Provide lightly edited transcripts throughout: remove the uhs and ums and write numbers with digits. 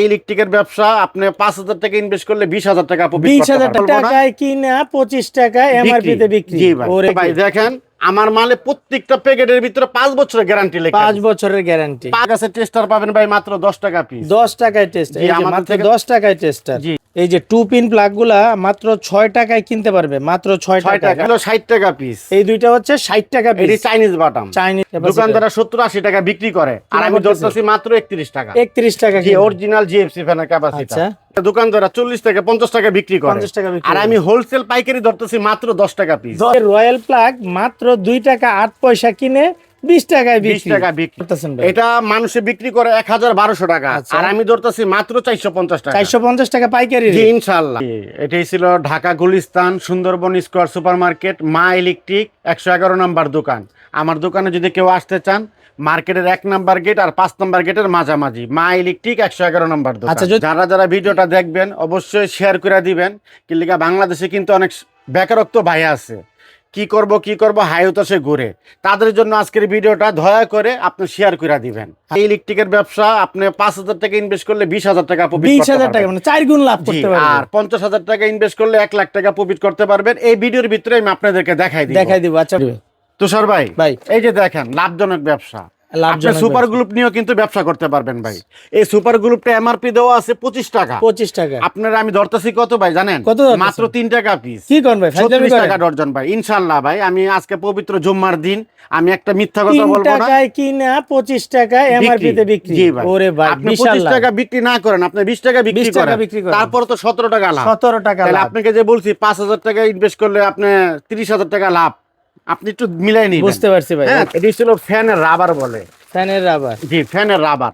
ইলেকট্রিকের ব্যবসা আপনি 5,000 টাকা ইনভেস্ট করলে 20,000 টাকা প্রফিট 20,000 টাকায় কিনা 25 টাকা এমআরপি তে বিক্রি। জি ভাই। ওরে ভাই দেখেন আমার মালে প্রত্যেকটা প্যাকেটের ভিতরে 5 বছরের গ্যারান্টি লেখা 5 বছরের গ্যারান্টি। কাছে টেস্টার পাবেন ভাই মাত্র 10 টাকা পিস। 10 টাকায় টেস্টার, এই যে আমাদের মাত্র থেকে 10 টাকায় টেস্টার। জি। এই যে 2 পিন প্লাগ গুলা মাত্র 6 টাকায় কিনতে পারবে, মাত্র 6 টাকা। হলো 60 টাকা পিস। এই দুইটা হচ্ছে 60 টাকা পিস। এটি চাইনিজ বাটাম। চাইনিজ দোকানদাররা 70-80 টাকা বিক্রি করে আর আমি ধরতেছি মাত্র 31 টাকা। 31 টাকা জি অরিজিনাল জিএফসি ফ্যানের ক্যাপাসিটি। আচ্ছা। দোকানদাররা 40 থেকে 50 টাকা বিক্রি করে 50 টাকা বিক্রি আর আমি হোলসেল পাইকারি ধরতেছি মাত্র 10 টাকা পিস। রয়্যাল প্লাগ মাত্র 2 টাকা 8 পয়সা কিনে 20 টাকায় 20 বিক্রি। টাকা বিক্রি করতেছেন ভাই। এটা মানুষে বিক্রি করে 1,1200 টাকা আচ্ছা। আর আমি ধরতেছি মাত্র 450 টাকা। 450 টাকা পাইকারি জি রেট। ইনশাআল্লাহ। এটাই ছিল ঢাকা গুলিস্তান সুন্দরবন স্কয়ার সুপারমার্কেট মা ইলেকট্রিক 111 নম্বর দোকান। আমার দোকানে যদি কেউ আসতে চান মার্কেটের 1 নাম্বার গেট আর 5 নাম্বার গেটের মাঝামাঝি মা ইলেকট্রিক 111 নম্বর দোকান। আচ্ছা, যারা যারা ভিডিওটা দেখবেন অবশ্যই শেয়ার করে দিবেন। কিলিকা বাংলাদেশে কিন্তু অনেক বেকারত্ব ভাই আছে, কি করব হাই হতাশে ঘুরে, তাদের জন্য আজকের ভিডিওটা দয়া করে আপনি শেয়ার করে দিবেন। এই ইলেকট্রিকের ব্যবসা আপনি 5,000 টাকা ইনভেস্ট করলে 20,000 টাকা প্রফিট করতে 20,000 টাকা পারবেন। মানে 4 গুণ লাভ করতে পারবে। আর 50,000 টাকা ইনভেস্ট করলে 1 লাখ টাকা প্রফিট করতে পারবেন। এই ভিডিওর ভিতরে আমি আপনাদেরকে দেখাই দিব। আচ্ছা তুষার ভাই ভাই, এই যে দেখেন লাভজনক ব্যবসা। আপনি লাভজনক সুপার গ্রুপ নিয়েও কিন্তু ব্যবসা করতে পারবেন ভাই। এই সুপার গ্রুপটা এমআরপি দেওয়া আছে 25 টাকা। 25 টাকা। আপনারা আমি ধরতেছি কত ভাই জানেন? কত ধরতেছেন? মাত্র 3 টাকা পিস। কি কোন ভাই? 36 টাকা ডজন ভাই। ইনশাআল্লাহ ভাই আমি আজকে পবিত্র জুম্মার দিন আমি একটা মিথ্যা কথা 3 বলবো না। টাকায় কিনা 25 টাকা এমআরপি তে বিক্রি। জি ভাই। ওরে ভাই আপনি বিশাল 25 লাভ। টাকা বিক্রি না করেন, আপনি 20 টাকা বিক্রি 20 টাকা করেন। বিক্রি করেন। তারপর তো 17 টাকা লাভ। 17 টাকা তাহলে লাভ। আপনাকে যে বলছি 5,000 টাকা ইনভেস্ট করলে আপনি 30,000 টাকা লাভ, আপনি একটু মিলাই নিবেন। বুঝতে পারছি ভাই। হ্যাঁ, এটি ছিল ফ্যানের রাবার বলে। ফ্যানের রাবার। জি ফ্যানের রাবার,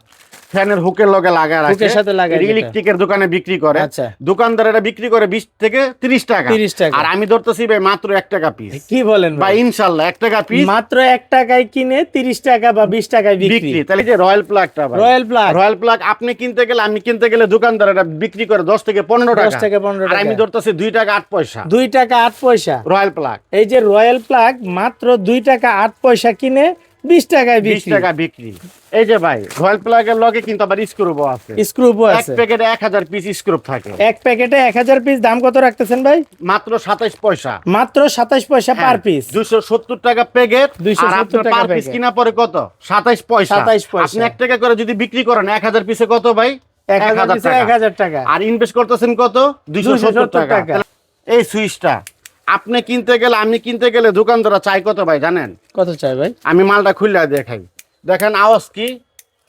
ফ্যানের হুকের লগে লাগায় রাখে, হুকের সাথে লাগায় যেটা। ইলেকট্রিকের দোকানে বিক্রি করে। আচ্ছা। দোকানদারেরা বিক্রি করে 20 থেকে 30 টাকা। 30 টাকা। আর আমি ধরতেছি ভাই মাত্র 1 টাকা পিস। কি বলেন ভাই ভাই? ইনশাআল্লাহ 1 টাকা পিস মাত্র 1 টাকায় কিনে 30 টাকা বা 20 টাকায় বিক্রি। বিক্রি। তাহলে এই যে রয়্যাল প্লাগটা ভাই, রয়্যাল প্লাগ। রয়্যাল প্লাগ আপনি কিনতে গেলে আমি কিনতে গেলে দোকানদারেরা বিক্রি করে 10 থেকে 15 টাকা। 10 থেকে 15 আর টাকা। আমি ধরতেছি 2 টাকা 8 পয়সা 2 টাকা 8 পয়সা। Royal plug. এই যে রয়্যাল প্লাগ মাত্র 2 টাকা 8 পয়সা কিনে 20 টাকায় 20 বিক্রি। টাকা বিক্রি। এই যে ভাই রয়্যাল প্লাগের লগে কিন্তু আবার স্ক্রুও আছে। স্ক্রুপও এক আছে। প্যাকেটে 1000 পিস স্ক্রু থাকে। এক প্যাকেটে 1000 পিস। দাম কত রাখতেছেন ভাই? মাত্র 27 পয়সা। মাত্র 27 পয়সা পার পিস। 270 টাকা প্যাকেট। 270 আর টাকা পার পিস প্যাকেট। কিনা পরে কত? 27 পয়সা। 27 পয়সা। আপনি 1 টাকা করে যদি বিক্রি করেন 1000 পিসে কত ভাই? 1000 পিসে 1000 টাকা। আর ইনভেস্ট করতেছেন কত? 270 টাকা। এই সুইচটা আপনি কিনতে গেলে আমি কিনতে গেলে দোকানদাররা চাই কত ভাই জানেন? কত চাই ভাই? আমি মালটা খুলে দেখাই। দেখেন আওয়াজ কি?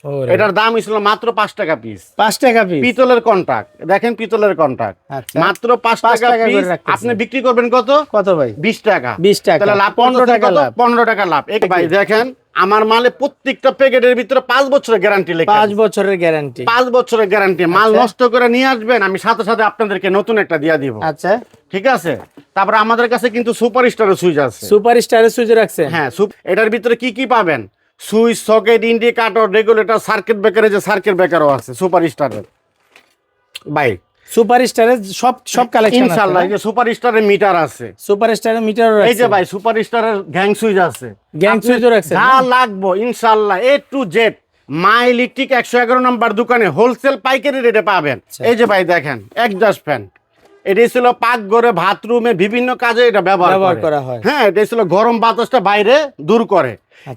ওরে এটার দাম ছিল মাত্র 5 টাকা পিস। 5 টাকা পিস। পিতলের কন্টাক্ট, দেখেন পিতলের কন্টাক্ট আচ্ছা। মাত্র 5 5 টাকা টাকা করে পিস। রাখতেছেন। আপনি বিক্রি করবেন কত? কত ভাই? 20 টাকা। 20 টাকা। তাহলে লাভ 15 টাকা লাভ। 15 টাকা লাভ। এই ভাই দেখেন আমার মালে প্রত্যেকটা প্যাকেটের ভিতরে 5 বছরের গ্যারান্টি লেখা 5 বছরের গ্যারান্টি। 5 বছরের গ্যারান্টি। মাল আচ্ছা। নষ্ট করে নিয়ে আসবেন, আমি সাথে সাথে আপনাদেরকে নতুন একটা দিয়ে দিব। আচ্ছা। ঠিক আছে। তারপরে আমাদের কাছে কিন্তু সুপার স্টারের সুইচ আছে। সুপার স্টারের সুইচ রাখছেন? হ্যাঁ, এটার ভিতরে কি কি পাবেন? Switch, socket, indicator, regulator, circuit ব্রেকারের যে সার্কিট ব্রেকারও আছে সুপার স্টারের ভাই। সুপার স্টারের সব কালেকশন আছে। ইনশাআল্লাহ এই যে সুপার স্টারের মিটার আছে। সুপার স্টারের মিটার রাখছেন? এই যে ভাই সুপার স্টারের গ্যাং সুইচ আছে। গ্যাং আপনি সুইচও রাখছেন? যা লাগবে ইনশাআল্লাহ A to Z মা ইলেকট্রিক 111 নম্বর দোকানে হোলসেল পাইকারি রেটে পাবেন। এই যে ভাই দেখেন এক্সজস্ট ফ্যান, এটা ছিল পাকঘরে বাথরুমে বিভিন্ন কাজে এটা ব্যবহার করা হয়। হ্যাঁ, এটা ছিল গরম বাতাসটা বাইরে দূর করে।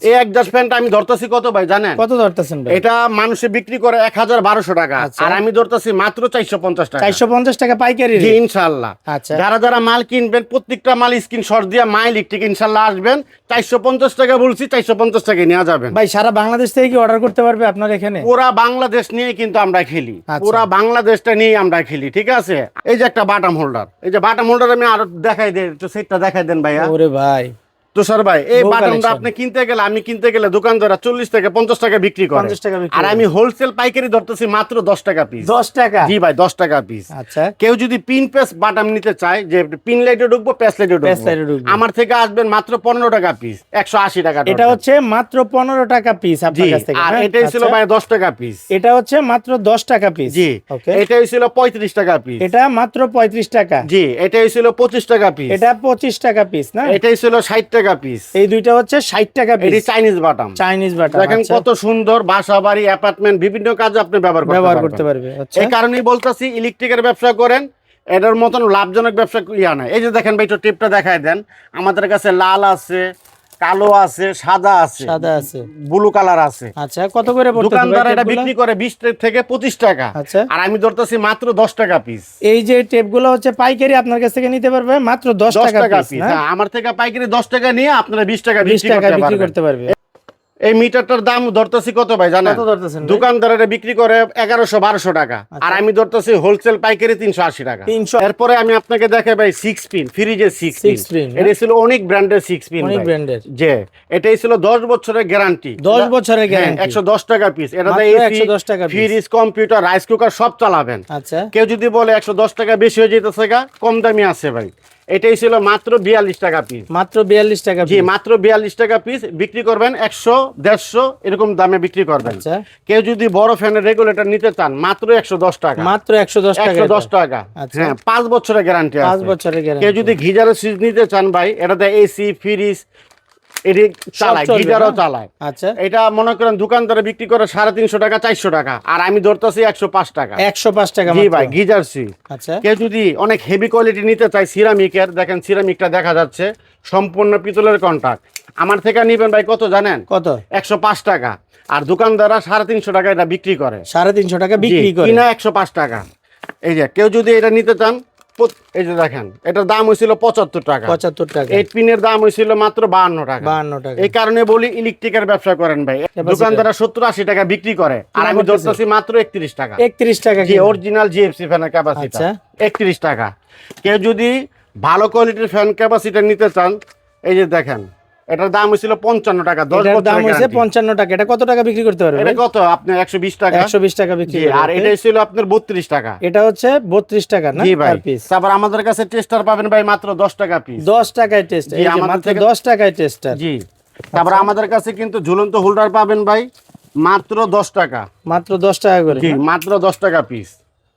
এই এক্সজস্ট ফ্যানটা আমি ধরতেছি কত ভাই জানেন? কত ধরতেছেন ভাই? এটা মানুষে বিক্রি করে 1,1200 টাকা। আচ্ছা। আর আমি ধরতেছি মাত্র 450 টাকা। 450 টাকা পাইকারি জি রেট। ইনশাআল্লাহ। আচ্ছা। যারা যারা মাল কিনবেন প্রত্যেকটা মাল স্ক্রিনশট দিয়ে মা ইলেকট্রিক ইনশাআল্লাহ আসবেন। 450 টাকা বলছি, 450 টাকায় নিয়ে যাবেন। ভাই সারা বাংলাদেশ থেকে কি অর্ডার করতে পারবে আপনার এখানে? পুরা বাংলাদেশ নিয়ে কিন্তু আমরা খেলি। আচ্ছা। পুরা বাংলাদেশটা নিয়ে আমরা খেলি। ঠিক আছে। এই যে একটা বাটাম হোল্ডার, এই যে বাটাম হোল্ডার আমি আরো দেখাই দেই, একটু সেটটা দেখাই দেন ভাইয়া। ওরে ভাই তুষার ভাই এই বহু বাটামটা collection। আপনি কিনতে গেলে আমি কিনতে গেলে দোকানদাররা 40 থেকে 50 টাকা বিক্রি করে। 50 টাকা বিক্রি আর করে। আমি হোলসেল পাইকারি ধরতেছি মাত্র 10 টাকা পিস। 10 টাকা? জি ভাই 10 টাকা পিস। আচ্ছা। কেউ যদি পিন পেস বাটাম নিতে চায় যে পিন লাইটে ঢুকবো পেস লাইটে পেস লাইটে ঢুকবো। আমার থেকে আসবেন মাত্র 15 টাকা পিস, 180 টাকা। এটা হচ্ছে মাত্র 15 টাকা পিস আপনার জি। কাছ থেকে। আর হ্যাঁ? এটাই ছিল আচ্ছা। ভাই 10 টাকা পিস। এটা হচ্ছে মাত্র 10 টাকা পিস। জি। ওকে। এটাই ছিল 35 টাকা পিস। এটা মাত্র 35 টাকা। জি। এটাই ছিল 25 টাকা পিস। এটা 25 টাকা পিস না? এটাই ছিল 60 টাকা টাকা পিস। এই দুইটা হচ্ছে 60 টাকা পিস। এটি চাইনিজ বাটাম। চাইনিজ বাটাম দেখেন কত সুন্দর, বাসা বাড়ি অ্যাপার্টমেন্ট বিভিন্ন কাজে আপনি ব্যবহার করতে পারবে। আচ্ছা, এই কারণেই বলতাছি ইলেকট্রিকের ব্যবসা করেন, এটার মতন লাভজনক ব্যবসা ইয়া না। এই যে দেখেন ভাই, একটু টিপটা দেখায় দেন। আমাদের কাছে লাল আছে, কালো আছে, সাদা আছে, ব্লু কালার আছে। আচ্ছা, কত করে পড়তেছে? দোকানদার এটা বিক্রি করে 20 থেকে 25 টাকা। আচ্ছা, আর আমি ধরতেছি মাত্র 10 টাকা পিস। এই যে টেপগুলো হচ্ছে পাইকারি আপনার কাছ থেকে নিতে পারবে মাত্র 10 টাকা পিস। হ্যাঁ, আমার থেকে পাইকারি 10 টাকা নিয়ে আপনারা 20 টাকা বিক্রি করতে পারবে। এই মিটারটার দাম ধরতেছি কত ভাই জানেন? কত ধরতেছেন? দোকানদার এটা বিক্রি করে 1100-1200 টাকা। আর আমি ধরতেছি হোলসেল পাইকারি 380 টাকা। এরপরে আমি আপনাকে দেখাই ভাই 6 পিন ফ্রিজের 6 পিন। এটা ছিল অনেক ব্র্যান্ডের 6 পিন। অনেক ব্র্যান্ডের, যে এটাই ছিল 10 বছরের গ্যারান্টি। 10 বছরের গ্যারান্টি। 110 টাকা পিস। এটাতে AC, fridge, computer, rice cooker সব চালাবেন। আচ্ছা, কেউ যদি বলে 110 টাকা বেশি হয়ে যেতেছে গা, কম দামি আছে ভাই। এটাই ছিল মাত্র 42 টাকা পিস। মাত্র 42 টাকা। জি, মাত্র 42 টাকা পিস বিক্রি করবেন। 100-150 এরকম দামে বিক্রি করবেন। আচ্ছা, কেউ যদি বড় ফ্যানের রেগুলেটর নিতে চান মাত্র 110 টাকা। মাত্র 110 টাকা। 110 টাকা। হ্যাঁ, 5 বছরের গ্যারান্টি আছে। 5 বছরের গ্যারান্টি। কেউ যদি গিজারের সুইচ নিতে চান ভাই, এটাতে এসি, ফ্রিজ এটি চালায়, গিজারও চালায়। আচ্ছা, এটা মনে করেন দোকানদারে বিক্রি করে 350 টাকা, 400 টাকা। আর আমি ধরতেছি 105 টাকা। 105 টাকা। জি ভাই, গিজার সুইচ। আচ্ছা, কেউ যদি অনেক হেভি কোয়ালিটি নিতে চায় সিরামিকের, দেখেন সিরামিকটা দেখা যাচ্ছে সম্পূর্ণ পিতলের কন্টাক্ট। আমার থেকে নিবেন ভাই কত জানেন? কত? 105 টাকা। আর দোকানদাররা 350 টাকা এটা বিক্রি করে। 350 টাকা বিক্রি করে, কিনা 105 টাকা। এই যে কেউ যদি এটা নিতে চান, এই যে দেখেন এটার দাম হয়েছিল 75 টাকা। 75 টাকা। 8 পিনের দাম হয়েছিল মাত্র 52 টাকা। 52 টাকা। এই কারণে বলি ইলেকট্রিকের ব্যবসা করেন ভাই। দোকানদাররা 70-80 টাকা বিক্রি করে, আর আমি ধরতেছি মাত্র 31 টাকা। 31 টাকা। জি, অরিজিনাল জিএফসি ফ্যানের ক্যাপাসিটি। আচ্ছা, 31 টাকা। কেউ যদি ভালো কোয়ালিটির ফ্যান ক্যাপাসিটি নিতে চান, এই যে দেখেন এটার দাম হয়েছিল 55 টাকা। 10 এটার দাম বছরের হইছে গ্যারান্টি। 55 টাকা। এটা কত টাকা বিক্রি করতে পারবে? এটা কত আপনি? 120 টাকা। 120 টাকা বিক্রি করবে। আর এটা ছিল আপনার 32 টাকা। এটা হচ্ছে 32 টাকা না? জি ভাই। Per piece. তারপর আমাদের কাছে টেস্টার পাবেন ভাই মাত্র 10 টাকা পিস। 10 টাকায় টেস্টার। এই যে মাত্র 10 টাকায় টেস্টার। জি। তারপর আমাদের কাছে কিন্তু ঝুলন্ত হোল্ডার পাবেন ভাই মাত্র 10 টাকা। মাত্র 10 টাকা করে। জি, মাত্র 10 টাকা পিস।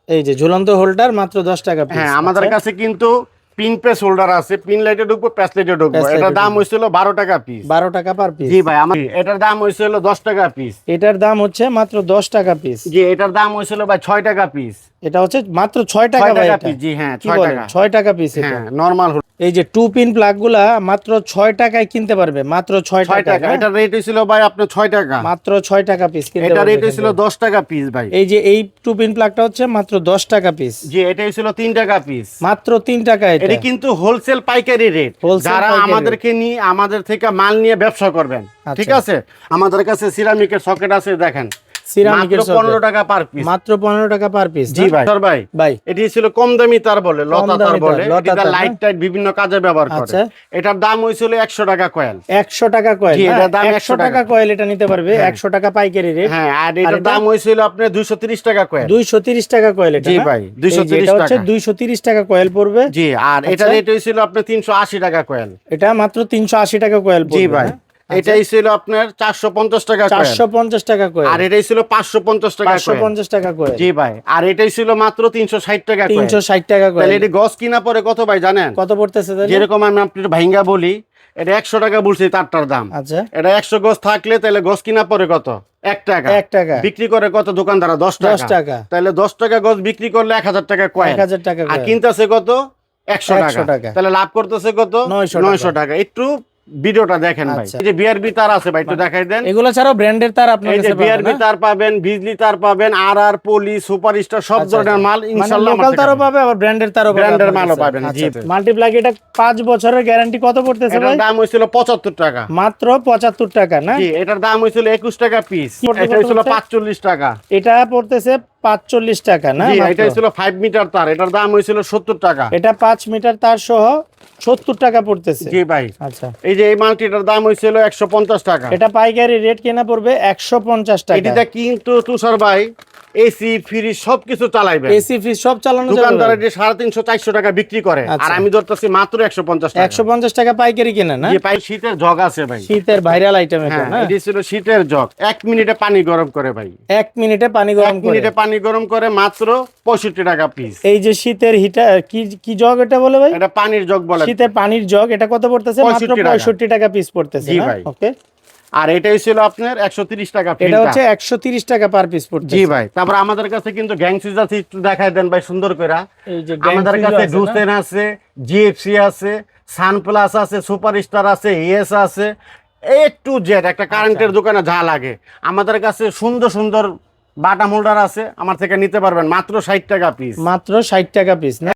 এই যে ঝুলন্ত হোল্ডার মাত্র 10 টাকা পিস। হ্যাঁ, আমাদের কাছে কিন্তু পিন পেস হোল্ডার আছে। পিন লাইটে ঢুকবো, প্যাস লাইটে ঢুকবো। এটার দাম হয়েছিল 12 টাকা পিস। 12 টাকা পার পিস। জি ভাই, আমার এটার দাম হয়েছিল 10 টাকা পিস। এটার দাম হচ্ছে মাত্র 10 টাকা পিস। জি, এটার দাম হয়েছিল ভাই 6 টাকা পিস। এটা হচ্ছে মাত্র 6 টাকা ভাই। এটা পিস। জি হ্যাঁ, 6 টাকা। 6 টাকা পিস এটা। হ্যাঁ, নরমাল। এই যে 2 পিন প্লাগ গুলা মাত্র 6 টাকায় কিনতে পারবে। মাত্র 6 টাকা। এটা রেট হয়েছিল ভাই আপনার 6 টাকা। মাত্র 6 টাকা পিস কিনতে এটা পারবে। রেট হয়েছিল 10 টাকা পিস ভাই। এই যে এই 2 পিন প্লাগটা হচ্ছে মাত্র 10 টাকা পিস। জি, এটা হয়েছিল 3 টাকা পিস। মাত্র 3 টাকা। এটা কিন্তু হোলসেল পাইকারি রেট। যারা আমাদেরকে নিয়ে আমাদের থেকে মাল নিয়ে ব্যবসা করবেন, ঠিক আছে? আমাদের কাছে সিরামিকের সকেট আছে, দেখেন সিরামিকের মাত্র 15 টাকা পার পিস। মাত্র 15 টাকা পার পিস। জি ভাই। স্যার ভাই, ভাই এটি ছিল কম দামি তার বলে, লতা তার বলে। এটা লাইট টাইট বিভিন্ন কাজে ব্যবহার করে। আচ্ছা, এটার দাম হয়েছিল 100 টাকা কয়েল। 100 টাকা কয়েল। জি, এটার দাম 100 টাকা কয়েল এটা নিতে পারবে। 100 টাকা পাইকারি রেট। হ্যাঁ, আর এটার দাম হয়েছিল আপনার 230 টাকা কয়েল। 230 টাকা কয়েল এটা। জি ভাই, 230 টাকা। টাকা হচ্ছে 230 টাকা কয়েল পড়বে। জি, আর এটা রেট হয়েছিল আপনার 380 টাকা কয়েল। এটা মাত্র 380 টাকা কয়েল পড়বে। জি ভাই, এটাই ছিল আপনার 450 টাকা কয়েল। 450 টাকা কয়েল। আর এটাই ছিল 550 টাকা কয়েল। 550 টাকা কয়েল। জি ভাই, আর এটাই ছিল মাত্র 360 টাকা কয়েল। 360 টাকা কয়েল। তাহলে এটি গস কিনা পরে কত ভাই জানেন? কত পড়তেছে তাহলে? যেরকম আমি আপনার ভাইঙ্গা বলি, এটা 100 টাকা বলছি তারটার দাম। আচ্ছা, এটা 100 গজ থাকলে তাহলে গজ কিনা পরে কত? 1 টাকা। 1 টাকা। বিক্রি করে কত দোকানদার? 10 টাকা। 10 টাকা। তাহলে 10 টাকা গজ বিক্রি করলে 1000 টাকা কয়েল। 1000 টাকা আর কয়েল। কিনতেছে কত? 100 100 টাকা। তাহলে লাভ করতেছে কত? 900 টাকা। একটু ভিডিওটা দেখেন ভাই। আচ্ছা। এই যে বিআরবি তার আছে ভাই, একটু দেখাই দেন। এগুলো ছাড়াও ব্র্যান্ডের তার আপনার এই যে কাছে পাবেন বিআরবি না? তার পাবেন, বিজলি তার পাবেন, আরআর, পলি, সুপারস্টার সব ধরনের মাল ইনশাআল্লাহ লোকাল তারও পাবে, আবার ব্র্যান্ডের তারও পাবে। ব্র্যান্ডের মালও পাবেন। জি, মাল্টিপ্লাগ এটা 5 বছরের গ্যারান্টি। কত পড়তেছে ভাই? এটার দাম হইছিল 75 টাকা। মাত্র 75 টাকা না? জি, এটার দাম হইছিল 21 টাকা পিস। এটা হইছিল 45 টাকা। এটা পড়তেছে 45 টাকা না? জি, এটা হইছিল 5 মিটার তার। এটার দাম হইছিল 70 টাকা। এটা 5 মিটার তার সহ 70 টাকা পড়তেছে। জি ভাই। আচ্ছা, এই যে এই মাল্টিটার দাম হইছিল 150 টাকা। এটা পাইকারি রেট কেনা পড়বে 150 টাকা। এটিতে কিন্তু তুষার ভাই এসি, ফ্রিজ সবকিছু চালাইবেন। এসি ফ্রিজ সব চালানো যাবে। দোকানদার এটি 350-400 টাকা বিক্রি করে, আর আমি ধরতেছি মাত্র 150 টাকা। 150 টাকা পাইকারি কেনা না? যে পাই শীতের জগ আছে ভাই। শীতের ভাইরাল আইটেম এটা হ্যাঁ, না? এটি ছিল শীতের জগ। 1 মিনিটে পানি গরম করে ভাই। 1 মিনিটে পানি গরম 1 করে। মিনিটে পানি পানি গরম করে মাত্র 65 টাকা পিস। এই যে শীতের হিটার কি জগ এটা বলে ভাই? এটা পানির জগ বলে। শীতের পানির জগ, এটা কত পড়তেছে? মাত্র 65 টাকা পিস পড়তেছে। জি না? ভাই। ওকে। আর এটাই ছিল আপনার 130 টাকা এটা ফিল্টার। হচ্ছে 130 টাকা পার পিস পড়তেছে। জি ভাই। তারপর আমাদের কাছে কিন্তু গ্যাং সুইচ আছে, একটু দেখায় দেন ভাই সুন্দর করে। এই যে আমাদের গ্যাং কাছে সুইচও আছে না? ডুসেন আছে, জিএফসি আছে, সানপ্লাস আছে, সুপারস্টার আছে, ইএস আছে, এ টু জেড একটা কারেন্টের দোকানে যা লাগে আমাদের কাছে সুন্দর সুন্দর বাটাম হোল্ডার আছে, আমার থেকে নিতে পারবেন মাত্র 60 টাকা পিস। মাত্র 60 টাকা পিস না?